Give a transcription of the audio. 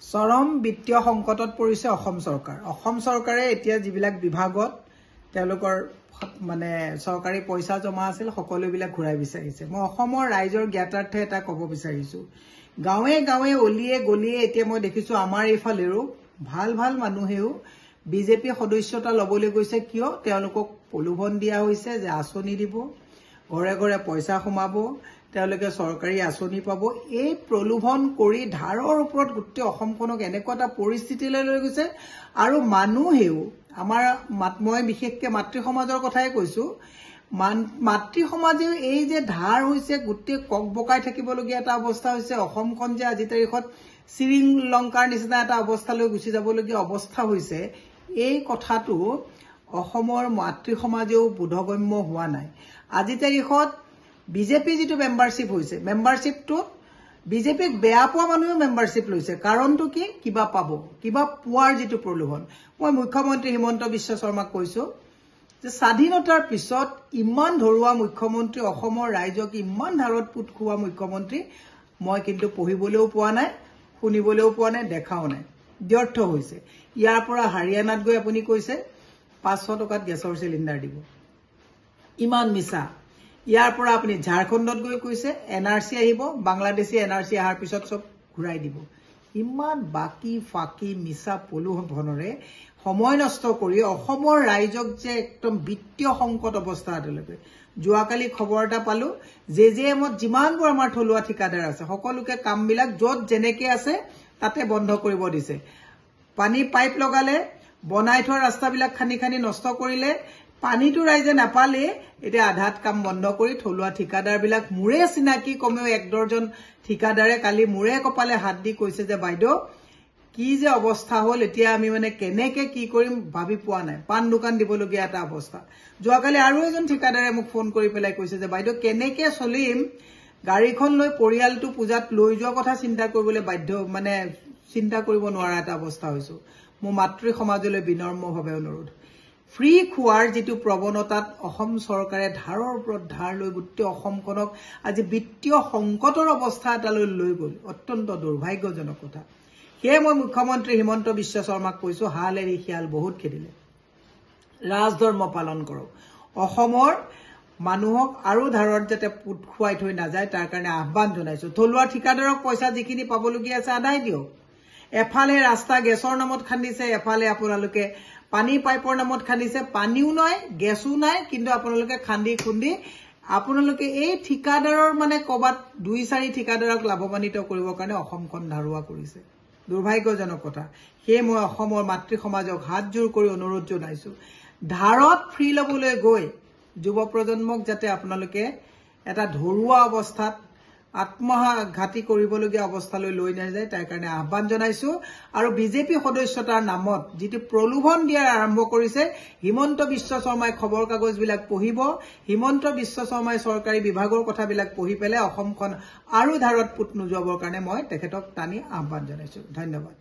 চৰম বিত্তীয় সংকটত পৰিছে অসম চৰকাৰ। অসম চৰকাৰে এতিয়া যিবিলাক বিভাগত তেওঁলোকৰ মানে চৰকাৰী পইচা জমা আছিল সকলোবিলাক ঘূৰাই বিচাৰিছে। মই অসমৰ ৰাইজৰ জ্ঞাতাৰ্থে এটা ক'ব বিচাৰিছো, গাঁৱে গাঁৱে অলিয়ে গলিয়ে এতিয়া মই দেখিছো আমাৰ এইফালেও ভাল ভাল মানুহেও বিজেপি সদস্যতা ল'বলৈ গৈছে। কিয়? তেওঁলোকক প্ৰলোভন দিয়া হৈছে যে আঁচনি দিব, ঘৰে ঘৰে পইচা সোমাব, তেওঁলোকে চৰকাৰী আঁচনি পাব। এই প্ৰলোভন কৰি ধাৰৰ ওপৰত গোটেই অসমখনক এনেকুৱা এটা পৰিস্থিতিলৈ লৈ গৈছে। আৰু মানুহেও আমাৰ মই বিশেষকৈ মাতৃ সমাজৰ কথাই কৈছো, মাতৃ সমাজেও এই যে ধাৰ হৈছে গোটেই কক বকাই থাকিবলগীয়া এটা অৱস্থা হৈছে। অসমখন যে আজি তাৰিখত শ্ৰীলংকাৰ নিচিনা এটা অৱস্থালৈ গুচি যাবলগীয়া অৱস্থা হৈছে, এই কথাটো অসমৰ মাতৃ সমাজেও বোধগম্য হোৱা নাই। আজি তাৰিখত বিজেপি যিটো মেম্বাৰশ্বিপ হৈছে, মেম্বাৰশ্বিপটোত বিজেপিক বেয়া পোৱা মানুহেও মেম্বাৰশ্বিপ লৈছে। কাৰণটো কি? কিবা পাব, কিবা পোৱাৰ যিটো প্ৰলোভন। মই মুখ্যমন্ত্ৰী হিমন্ত বিশ্ব শৰ্মাক কৈছো যে স্বাধীনতাৰ পিছত ইমান ধৰুৱা মুখ্যমন্ত্ৰী, অসমৰ ৰাইজক ইমান ধাৰত পুত খোৱা মুখ্যমন্ত্ৰী মই কিন্তু পঢ়িবলৈও পোৱা নাই, শুনিবলৈও পোৱা নাই, দেখাও নাই। ব্যৰ্থ হৈছে। ইয়াৰ পৰা হাৰিয়ানাত গৈ আপুনি কৈছে 500 টকাত গেছৰ চিলিণ্ডাৰ দিব, ইমান মিছা। ইয়াৰ পৰা আপুনি ঝাৰখণ্ডত গৈ কৈছে NRC আহিব, বাংলাদেশী NRC অহাৰ পিছত চব ঘূৰাই দিব। ইমান বাকি ফাকি মিছা প্ৰলোভনেৰে সময় নষ্ট কৰি অসমৰ ৰাইজক যে একদম বিত্তীয় সংকট অৱস্থা এটালৈকে। যোৱাকালি খবৰ এটা পালো, JJMত যিমানবোৰ আমাৰ থলুৱা ঠিকাদাৰ আছে সকলোকে কামবিলাক য'ত যেনেকে আছে তাতে বন্ধ কৰিব দিছে। পানী পাইপ লগালে, বনাই থোৱা ৰাস্তাবিলাক খানি খানি নষ্ট কৰিলে, পানীটো ৰাইজে নাপালে, এতিয়া আধাত কাম বন্ধ কৰি থলুৱা ঠিকাদাৰবিলাক মোৰে চিনাকি কমেও 1 ডৰ্জন ঠিকাদাৰে কালি মোৰে কপালে হাত দি কৈছে যে বাইদেউ কি যে অৱস্থা হ'ল, এতিয়া আমি মানে কেনেকে কি কৰিম ভাবি পোৱা নাই। পাণ দোকান দিবলগীয়া এটা অৱস্থা। যোৱাকালি আৰু এজন ঠিকাদাৰে মোক ফোন কৰি পেলাই কৈছে যে বাইদেউ কেনেকে চলিম, গাড়ীখন লৈ পৰিয়ালটো পূজাত লৈ যোৱা কথা চিন্তা কৰিবলৈ বাধ্য, মানে চিন্তা কৰিব নোৱাৰা এটা অৱস্থা হৈছো। মোৰ মাতৃ সমাজলৈ বিনম্ৰভাৱে অনুৰোধ, ফ্ৰী খোৱাৰ যিটো প্ৰৱণতাত অসম চৰকাৰে ধাৰৰ ওপৰত ধাৰ লৈ গোটেই অসমখনক আজি বিত্তীয় সংকটৰ অৱস্থা এটালৈ লৈ গ'ল, অত্যন্ত দুৰ্ভাগ্যজনক কথা। সেয়ে মই মুখ্যমন্ত্ৰী হিমন্ত বিশ্ব শৰ্মাক কৈছো, হাল এৰি শিয়াল বহুত খেদিলে, ৰাজধৰ্ম পালন কৰক। অসমৰ মানুহক আৰু ধাৰত যাতে পুত খুৱাই থৈ নাযায় তাৰ কাৰণে আহ্বান জনাইছো। থলুৱা ঠিকাদাৰক পইচা যিখিনি পাবলগীয়া আছে আদায় দিয়ক। এফালে ৰাস্তা গেছৰ নামত খান্দিছে, এফালে আপোনালোকে পানী পাইপৰ নামত খান্দিছে, পানীও নাই গেছো নাই, কিন্তু আপোনালোকে খান্দি খুন্দি আপোনালোকে এই ঠিকাদাৰৰ মানে ক'বাত 2-4 ঠিকাদাৰক লাভৱান্বিত কৰিবৰ কাৰণে অসমখন ধাৰুৱা কৰিছে। দুৰ্ভাগ্যজনক কথা। সেয়ে মই অসমৰ মাতৃ সমাজক হাতজোৰ কৰি অনুৰোধ জনাইছো, ধাৰত ফ্ৰী ল'বলৈ গৈ যুৱ প্ৰজন্মক যাতে আপোনালোকে এটা ধৰুৱা অৱস্থাত আত্মঘাতী কৰিবলগীয়া অৱস্থালৈ লৈ নাযায় তাৰ কাৰণে আহ্বান জনাইছো। আৰু বিজেপি সদস্যতাৰ নামত যিটো প্ৰলোভন দিয়াৰ আৰম্ভ কৰিছে, হিমন্ত বিশ্ব শৰ্মাই খবৰ কাগজবিলাক পঢ়িব, হিমন্ত বিশ্ব শৰ্মাই চৰকাৰী বিভাগৰ কথাবিলাক পঢ়ি পেলাই অসমখন আৰু ধাৰত পুত নোযোৱাবৰ কাৰণে মই তেখেতক টানি আহ্বান জনাইছো। ধন্যবাদ।